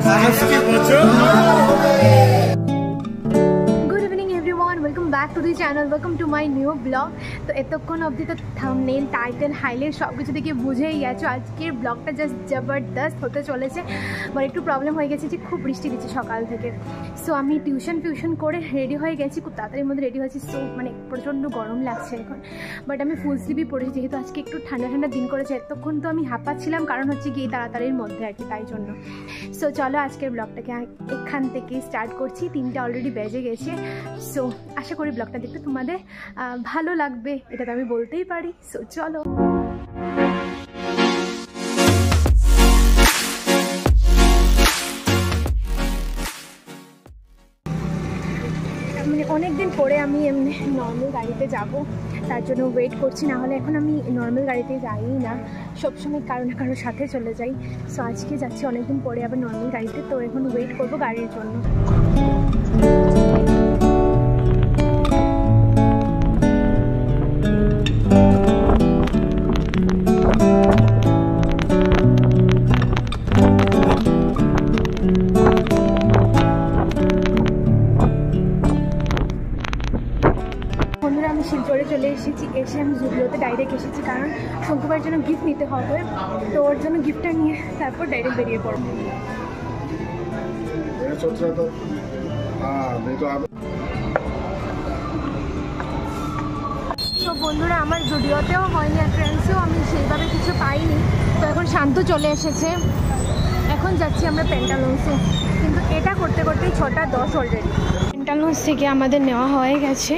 Good evening everyone, welcome back to the channel, welcome to my new vlog. তো এতক্ষণ অবধি তো thumbnail, title, highlight সব কিছু দেখে বুঝেই গেছো আজকের ব্লগটা জাস্ট জবরদস্ত হতে চলেছে। আমার একটু প্রবলেম হয়ে গেছে যে খুব বৃষ্টি দিচ্ছে সকাল থেকে। সো আমি টিউশন করে রেডি হয়ে গেছি, খুব তাড়াতাড়ির মধ্যে রেডি হয়েছি। সো মানে প্রচণ্ড গরম লাগছে এখন, বাট আমি ফুল স্লিভই পরেছি যেহেতু আজকে একটু ঠান্ডা দিন করেছে। এতক্ষণ তো আমি হাঁপাচ্ছিলাম, কারণ হচ্ছে কি তাড়াতাড়ির মধ্যে আর কি, তাই জন্য। সো চলো আজকের ব্লগটাকে এখান থেকে স্টার্ট করছি। 3টা অলরেডি বেজে গেছে। সো আশা করি ব্লগটা দেখতে তোমাদের ভালো লাগবে, এটা তো আমি বলতেই পারি। সো চলো। মানে অনেকদিন পরে আমি এমনি নর্মাল গাড়িতে যাব, তার জন্য ওয়েট করছি। না হলে এখন আমি নর্মাল গাড়িতে যাই না, সবসময় কারো না কারোর সাথে চলে যাই। সো আজকে যাচ্ছি অনেকদিন পরে আবার নর্মাল গাড়িতে, তো এখন ওয়েট করবো গাড়ির জন্য। বন্ধুরা আমি শিলচরে চলে এসেছি, এসে আমি জুডিওতে ডাইরেক্ট এসেছি, কারণ শঙ্কুবার জন্য গিফট নিতে হবে। তো ওর জন্য গিফটটা নিয়ে তারপর ডাইরেক্ট বেরিয়ে পড়বো। তো বন্ধুরা আমার জুডিওতেও হয়নি, ট্রেন্ডসেও আমি সেইভাবে কিছু পাইনি। তো এখন শান্ত চলে এসেছে, এখন যাচ্ছি আমরা প্যান্টালুন্সে। কিন্তু এটা করতে করতেই 6:10 অলরেডি। প্যান্টালুন্স থেকে আমাদের নেওয়া হয়ে গেছে।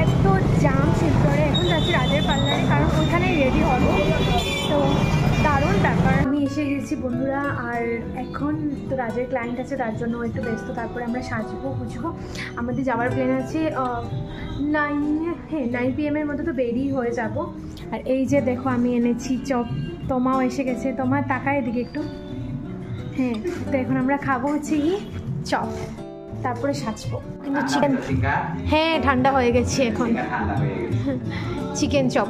এত জাম শিলচরে, এখন যাচ্ছি রাজের পার্লারে, কারণ ওইখানে রেডি হবো। তো দারুণ ব্যাপার। আমি এসে গেছি বন্ধুরা, আর এখন তো রাজের ক্লায়েন্ট আছে, তার জন্য একটু ব্যস্ত। তারপরে আমরা সাজবো বুঝবো। আমাদের যাওয়ার প্ল্যান আছে 9 PM মধ্যে, তো বেরিয়ে হয়ে যাব। আর এই যে দেখো আমি এনেছি চপ, তোমাও এসে গেছে। তোমার তাকায় এদিকে একটু। হ্যাঁ, তো এখন আমরা খাবো হচ্ছে কি চপ, তারপরে সাজবো। কিন্তু চিকেন, হ্যাঁ ঠান্ডা হয়ে গেছে এখন, চিকেন চপ।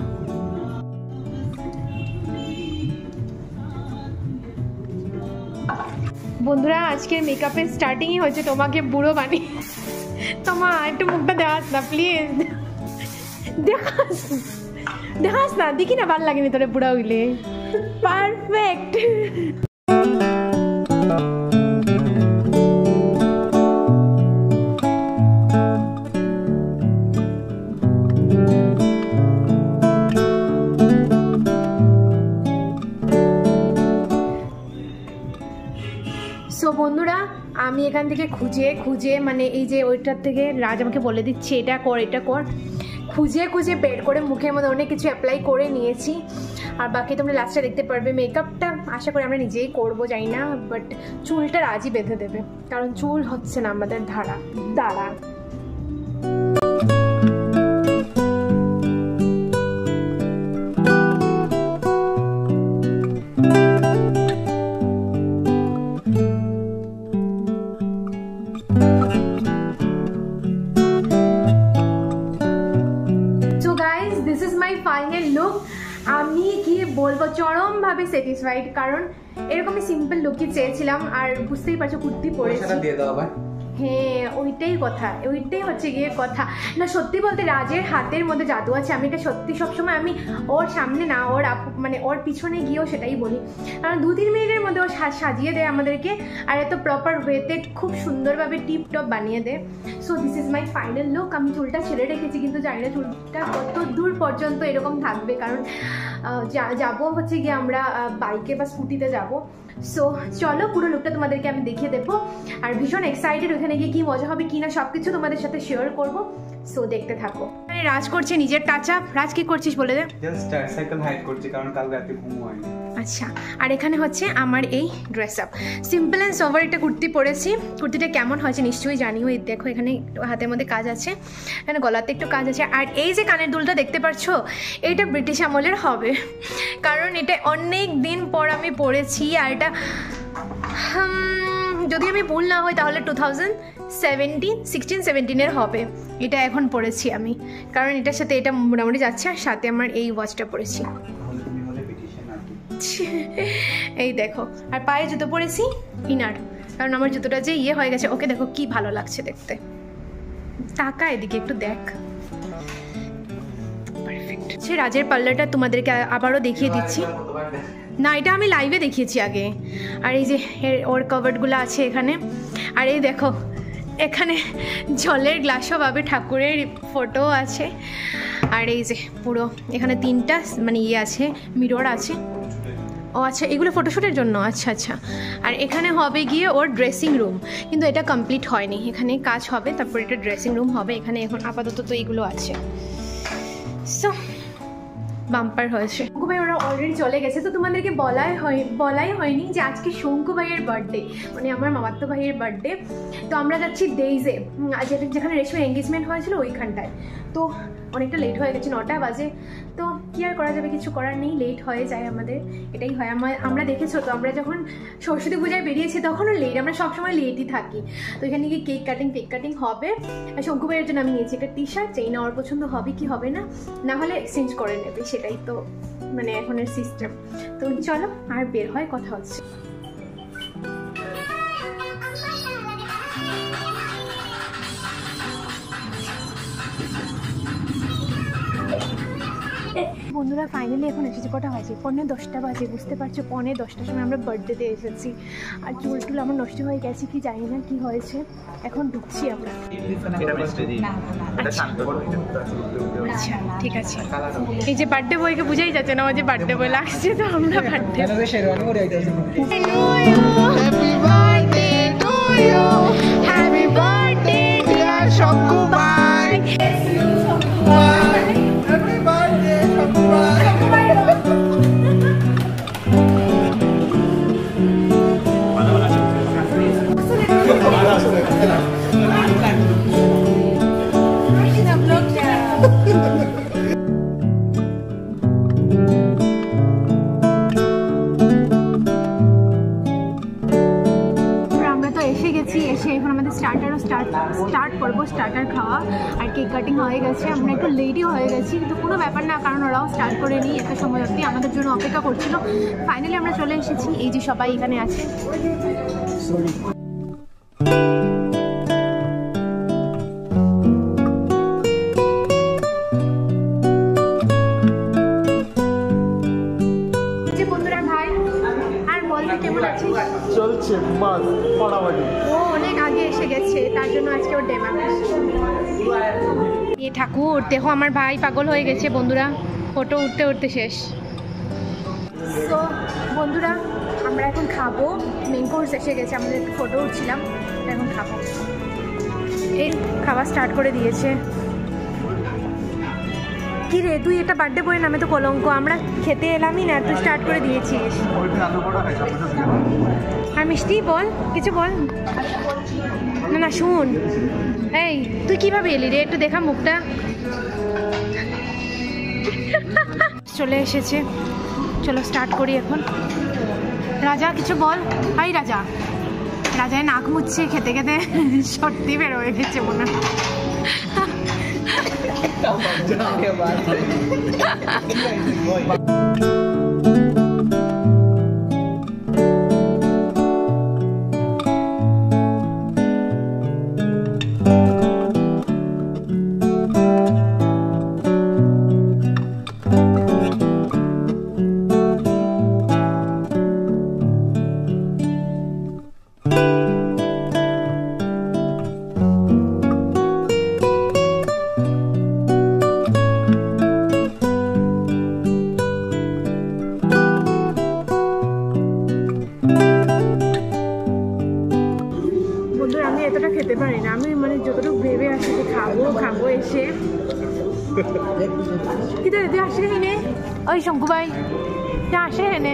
বন্ধুরা আজকের মেকআপের স্টার্টিংই হয়েছে তোমাকে বুড়ো বানিয়ে। তোমা একটু মুখটা দেখাস না প্লিজ, দেখাস না, দেখি না ভালো লাগেনি তোরে বুড়া হইলে। পারফেক্ট। সো বন্ধুরা আমি এখান থেকে খুঁজে মানে এই যে ওইটার থেকে রাজ আমাকে বলে দিচ্ছে এটা কর এটা কর, খুঁজে বের করে মুখের মধ্যে অনেক কিছু অ্যাপ্লাই করে নিয়েছি। আর বাকি তোমরা লাস্টে দেখতে পারবে। মেকআপটা আশা করি আমরা নিজেই করবো, জানি না, বাট চুলটা রাজই বেঁধে দেবে, কারণ চুল হচ্ছে না আমাদের দাঁড়া। ফাইনাল লুক আমি কি বলবো, চরমভাবে স্যাটিসফাইড, কারণ এরকমই সিম্পল লুকই চেয়েছিলাম। আর বুঝতেই পারছো কুর্তি পরেছি। হ্যাঁ ওইটাই কথা, ওইটাই হচ্ছে গিয়ে কথা। না সত্যি বলতে রাজের হাতের মধ্যে জাদু আছে, আমি এটা সত্যি সবসময় আমি ওর সামনে না, ওর মানে ওর পিছনে গিয়েও সেটাই বলি, কারণ 2-3 মিনিটের মধ্যে ও সাজিয়ে দেয় আমাদেরকে, আর এত প্রপার ওয়েতে খুব সুন্দরভাবে টিপ টপ বানিয়ে দেয়। So this is my final look. আমি চুলটা ছেড়ে রেখেছি, কিন্তু জানি না চুলটা কত দূর পর্যন্ত এরকম থাকবে, কারণ যাবো হচ্ছে গিয়ে আমরা বাইকে বা স্কুটিতে যাবো। সো চলো পুরো লুকটা তোমাদেরকে আমি দেখিয়ে দেবো, আর ভীষণ এক্সাইটেড ওখানে গিয়ে কি মজা হবে কিনা সবকিছু তোমাদের সাথে শেয়ার করবো। সো দেখতে থাকো। রাজ করছে নিজের টাচ আপ। রাজ কি করছিস বলে দে? জাস্ট সাইকেল হাইড করছি, কারণ কাল রাতে ঘুম হয়নি। আচ্ছা, আর এখানে হচ্ছে আমার এই dress up, simple and sober একটা কুর্তি পরেছি। কুর্তিটা কেমন হয়েছে নিশ্চয়ই জানিও। এই দেখো এখানে হাতের মধ্যে কাজ আছে, এখানে গলাতে একটু কাজ আছে। আর এই যে কানের দুলটা দেখতে পাচ্ছ, এটা ব্রিটিশ আমলের হবে, কারণ এটা অনেক দিন পর আমি পরেছি। আর এটা যদি আমি ভুল না হয় তাহলে 2016-17 হবে। এটা এখন পরেছি আমি, কারণ এটার সাথে এটা মোটামুটি যাচ্ছে। আর সাথে আমার এই ওয়াচটা পরেছি, এই দেখো। আর পায়ে জুতো পরেছি ইনার, কারণ আমার জুতোটা যে ইয়ে হয়ে গেছে। ওকে দেখো কি ভালো লাগছে দেখতে, তাকা এদিকে একটু দেখ, পারফেক্ট। সে রাজের পার্লারটা তোমাদেরকে আবারও দেখিয়ে দিচ্ছি। না, এটা আমি লাইভে দেখিয়েছি আগে। আর এই যে ওর কভারগুলো আছে এখানে। আর এই দেখো এখানে জলের গ্লাসও পাবে, ঠাকুরের ফটো আছে। আর এই যে পুরো এখানে 3টা মানে ইয়ে আছে, মিরর আছে। ও আচ্ছা, এগুলো ফটোশ্যুটের জন্য। আচ্ছা আচ্ছা। আর এখানে হবে গিয়ে ওর ড্রেসিং রুম, কিন্তু এটা কমপ্লিট হয়নি। এখানে কাজ হবে, তারপর এটা ড্রেসিং রুম হবে। এখানে এখন আপাতত তো এইগুলো আছে। সো বাম্পার হয়েছে। শঙ্কু ভাই ওরা অলরেডি চলে গেছে, তো তোমাদেরকে বলাই হয়নি যে আজকে শঙ্কু ভাইয়ের বার্থডে, মানে আমার মামাতো ভাইয়ের বার্থডে। তো আমরা যাচ্ছি ডেইজে, যেখানে রেশমির এঙ্গেজমেন্ট হয়েছিল ওইখানটায়। তো অনেকটা লেট হয়ে গেছে, 9টা বাজে। তো কী আর করা যাবে, কিছু করার নেই, লেট হয়ে যায় আমাদের, এটাই হয়। আমরা দেখেছো তো, আমরা যখন সরস্বতী পূজায় বেরিয়েছি তখনও লেট, আমরা সবসময় লেটই থাকি। তো এখানে গিয়ে কেক কাটিং হবে। আর শঙ্কু ভাইয়ের জন্য আমি নিয়েছি একটা টি-শার্ট, চাই না ওর পছন্দ হবে কি হবে না, না হলে এক্সচেঞ্জ করে নেবে, সেটাই তো মানে এখনের সিস্টেম। তো চলো আর বের হয়, কথা হচ্ছে। বন্ধুরা ফাইনালি এখন এসেছি, কটা বাজে? 10:45 বাজে, বুঝতে পারছো 10:45টার সময় আমরা বার্থডেতে এসেছি। আর চুল আমার নষ্ট হয়ে গেছে, কি জানি না কি হয়েছে। এখন ঢুকছি আমরা। আচ্ছা ঠিক আছে। এই যে বার্থডে বয়কে বুঝাই যাচ্ছে না, আমার যে বার্থডে বয় লাগছে, তো আমরা বার্থডে। হ্যাপি বার্থডে ডিয়ার শঙ্কু ভাই। এসে এখন আমাদের স্টার্ট করবো, স্টার্টার খাওয়া। আর কেক কাটিং হয়ে গেছে, আমরা একটু লেটই হয়ে গেছি, কিন্তু কোনো ব্যাপার না, কারণ ওরাও স্টার্ট করে নিই একটা সময় অবধি, আমাদের জন্য অপেক্ষা করছিল। ফাইনালি আমরা চলে এসেছি, এই যে সবাই এখানে আছে। বন্ধুরা ভাই আর বলতে কেমন আছিস? চলছে বাস পড়াবাড়ি। ও অনেক আগে এসে গেছে, তার জন্য আজকে ওর ডেমা। এই ঠাকুর দেখো, আমার ভাই পাগল হয়ে গেছে বন্ধুরা, ফটো উঠতে শেষ। তো বন্ধুরা আমরা এখন খাবো, মেন কোর্স এসে গেছে, আমাদের একটু ফটো উঠছিলাম, এখন খাবো। এই খাওয়া স্টার্ট করে দিয়েছে। কি রে তুই এটা বার্থডে বয় নামে তো কলঙ্ক, আমরা খেতে এলামই না, তুই স্টার্ট করে দিয়েছিস। আর মিষ্টি বল, কিছু বল। না না শুন, এই তুই কিভাবে এলি রে, একটু দেখা মুখটা। চলে এসেছে, চলো স্টার্ট করি এখন। রাজা কিছু বল। হাই রাজা, রাজায় নাক মুচ্ছে খেতে খেতে সত্যি বের হয়ে গেছে মনে হয়। আমি এতটা খেতে পারি না, আমি মানে যতটুকু ভেবে আসি যে খাবো এসে। কিন্তু তুই আসে হেনে, ওই শঙ্কু ভাই তুই আসে হেনে,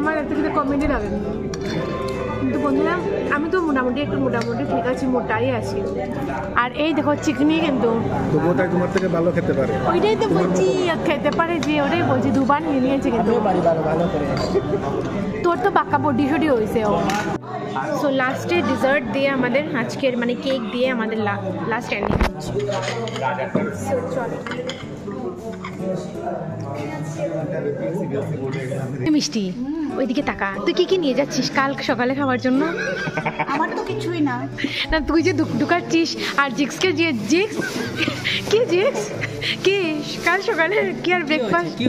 আমার এত কিছু কমেডি লাগে। কিন্তু বন্ধুরা আমি তো মোটামুটি ঠিক আছে, মোটাই আছি। আর এই দেখো চিকনি, কিন্তু তোমার থেকে ভালো খেতে পারে, ওইটাই তো বলছি, খেতে পারে যে, ওটাই বলছি, 2বার নিয়ে নিয়েছে। কিন্তু তোর তো পাক্কা বডি শডি হয়েছে। ও সো লাস্টে ডিজার্ট দিয়ে আমাদের আজকের মানে কেক দিয়ে আমাদের লাস্ট এন্ডিং হচ্ছে। সো চলো। মিষ্টি ওইদিকে তাকা, তুই কি কি নিয়ে যাচ্ছিস কাল সকালে খাওয়ার জন্য? আমার তো কিছুই না। না তুই যে ঢুকাচ্ছিস আর জিক্সকে যে জিক্স কি জিক্স কি কাল সকালে কি আর ব্রেকফাস্ট কি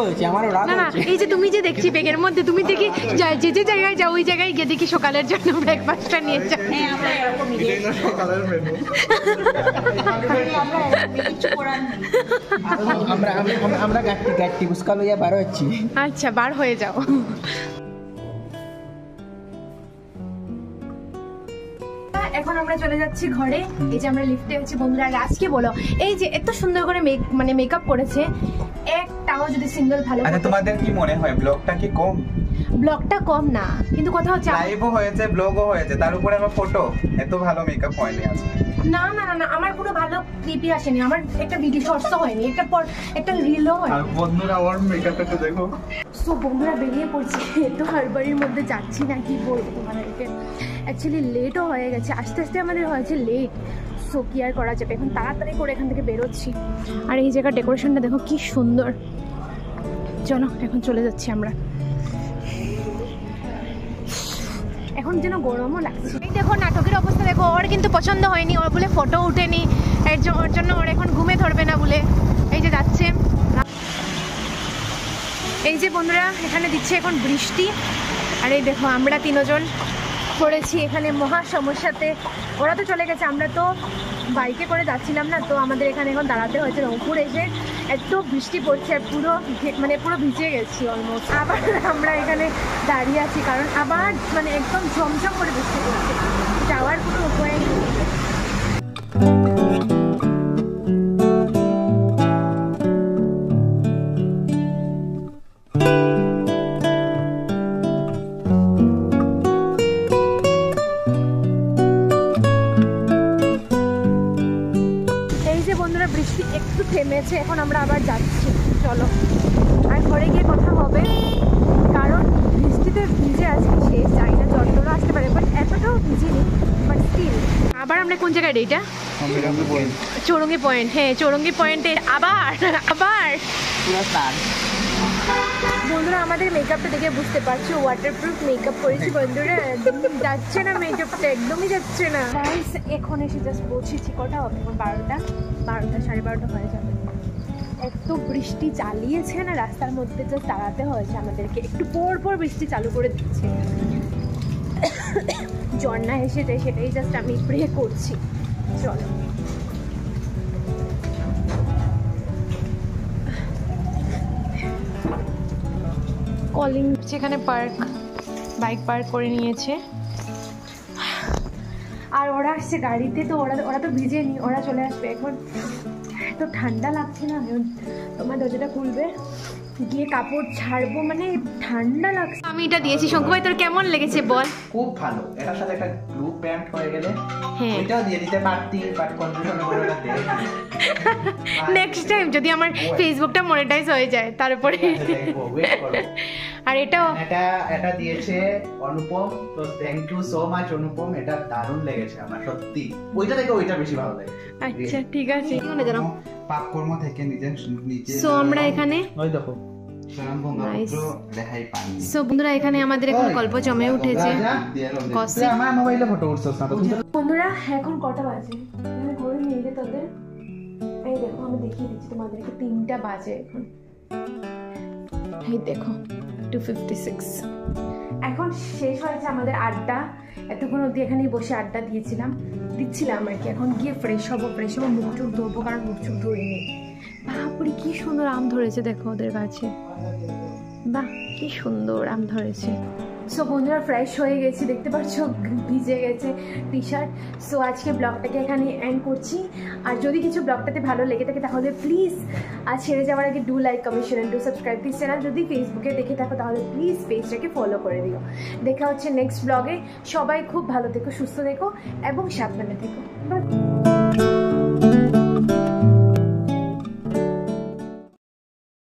হয়েছে আমার না না এই যে তুমি যে দেখছি ব্যাগের মধ্যে তুমি দেখি যে যে জায়গায় যাও ওই জায়গায় গিয়ে দেখি সকালের জন্য ব্রেকফাস্টটা নিয়ে যাও। হ্যাঁ আমরা এরকমই সকালের মেনু। আমরা গাড়ি বুসকা লইয়া বার হচ্ছি। আচ্ছা বার হয়ে যাও। এখন আমরা চলে যাচ্ছি ঘরে। এই যে আমরা লিফটে আছি বন্ধুরা। আর আজকে বলো এই যে এত সুন্দর করে মেকআপ করেছে, একটাও যদি সিঙ্গেল ভালো। আচ্ছা তোমাদের কি মনে হয় ব্লগটা কি কম? ব্লগটা কম না, কিন্তু কথা হচ্ছে লাইভও হয়েছে ব্লগও হয়েছে, তার উপরে আমার ফটো, এত ভালো মেকআপ হয়নি আজকে। না না না না আমার পুরো ভালো ক্লিপই আসেনি, আমার একটা ভিডিও শর্টসও হয়নি, একটা রিলও হয়নি। আর বন্ধুরা আমার মেকআপটা দেখো। সো বন্ধুরা বেরিয়ে পড়ছি, তো হারবারির মধ্যে যাচ্ছি না, কি বলবো তোমাদেরকে। অ্যাকচুয়ালি লেটও হয়ে গেছে, আস্তে আস্তে আমাদের হয়েছে লেট। সো কি আর করা যাবে, এখন তাড়াতাড়ি করে এখান থেকে বেরোচ্ছি। আর এই জায়গার ডেকোরেশনটা দেখো কি সুন্দর। চলো এখন চলে যাচ্ছি আমরা। এখন যেন গরমও লাগছে। এই দেখো নাটকের অবস্থা দেখো, ওর কিন্তু পছন্দ হয়নি, ওর বলে ফটো উঠেনি, ওর জন্য ওর এখন ঘুমে ধরবে না বলে এই যে যাচ্ছে। এই যে বন্ধুরা এখানে দিচ্ছে এখন বৃষ্টি, আর এই দেখো আমরা তিনজন পড়েছি এখানে মহা সমস্যাতে। ওরা তো চলে গেছে, আমরা তো বাইকে করে যাচ্ছিলাম না, তো আমাদের এখানে এখন দাঁড়াতে হয়েছে। রংপুর এসে এত বৃষ্টি পড়ছে, পুরো ভিজে গেছি অলমোস্ট। আবার আমরা এখানে দাঁড়িয়ে আছি কারণ আবার একদম ঝমঝম করে বৃষ্টি পড়ছে, যাওয়ার কোনো উপায় নেই। বৃষ্টি একটু থেমেছে, এখন আমরা আবার যাচ্ছি। চলো আর ঘরে গিয়ে কথা হবে, কারণ বৃষ্টিতে ভিজে আজকে শেষ, জানি না যতটা আসতে পারে, বাট এতটাও ভিজিনি, বাট স্টিল। আবার আমরা কোন জায়গায় এটা চৌরঙ্গি পয়েন্ট। হ্যাঁ চৌরঙ্গি পয়েন্টে আবার বন্ধুরা আমাদের মেকআপটা দেখে বুঝতে পারছো ওয়াটারপ্রুফ মেকআপ করেছি বন্ধুরা। যাচ্ছে না মেকআপটা, একদমই যাচ্ছে না। এখন এসে জাস্ট পৌঁছেছি, কটা হবে এখন 12টা 12:30 হয়ে যাবে। এত বৃষ্টি চালিয়েছে না, রাস্তার মধ্যে জাস্ট দাঁড়াতে হয়েছে আমাদেরকে, একটু পর বৃষ্টি চালু করে দিচ্ছে। ঝর্ণা এসেছে, সেটাই জাস্ট আমি প্রে করছি। চলো কলিং সেখানে বাইক পার্ক করে নিয়েছে, আর ওরা আসছে গাড়িতে, তো ওরা তো ভিজেনি, ওরা চলে আসবে এখন। এত ঠান্ডা লাগছে না, তোমার দরজাটা খুলবে, গিয়ে কাপড় ছাড়বো, ঠান্ডা লাগছে। আমি এটা দিয়েছি শঙ্কু ভাই, তোর কেমন লেগেছে বল? খুব ভালো, এটার সাথে একটা ব্লু প্যান্ট হয়ে গেলে হ্যাঁ এটাও দিয়ে দিতে পারতি, বাট কনফিউশন করে ওটা দেই। নেক্সট টাইম যদি আমার ফেসবুকটা মনিটাইজ হয়ে যায় তারপরে। আর এটা দিয়েছে অনুপম, তো থ্যাংক ইউ সো মাচ অনুপম, এটা দারুণ লেগেছে আমার সত্যি। ওইটা থেকে ওইটা বেশি ভালো লাগে। আচ্ছা ঠিক আছে, পাপকর্ম থেকে নিজে সো আমরা এখানে ওই দেখো সো বন্ধুরা এখানে আমাদের এখন গল্প জমে উঠেছে। আমার মোবাইলে ফটো উঠছস না তো? বন্ধুরা এখন কটা বাজে ঘরে নিয়ে গে তোদের? এই দেখো আমি দেখিয়ে দিচ্ছি তোমাদেরকে, 3টা বাজে এখন। এই দেখো 2:56 এখন শেষ হয়েছে আমাদের আড্ডা। এতক্ষণ অবধি এখানেই বসে আড্ডা দিচ্ছিলাম আর কি। এখন গিয়ে ফ্রেশ হবো, মুখ চোখ ধোবো, কারণ মুখ চোখ ধুইনি। বাপরে কি সুন্দর আম ধরেছে দেখো ওদের গাছে, বাহ কি সুন্দর আম ধরেছে। সো বন্ধুরা ফ্রেশ হয়ে গেছি, দেখতে পাচ্ছ ভিজে গেছে টি শার্ট। সো আজকে ব্লগটাকে এখানে এন্ড করছি। আর যদি কিছু ব্লগটাতে ভালো লেগে থাকে তাহলে প্লিজ আজ ছেড়ে যাওয়ার আগে do like, comment, share and do subscribe this channel. যদি ফেসবুকে দেখে থাকো তাহলে প্লিজ পেজটাকে ফলো করে দিও। দেখা হচ্ছে নেক্সট ব্লগে। সবাই খুব ভালো থেকো, সুস্থ থেকো এবং সাবধানে থেকো। বাই।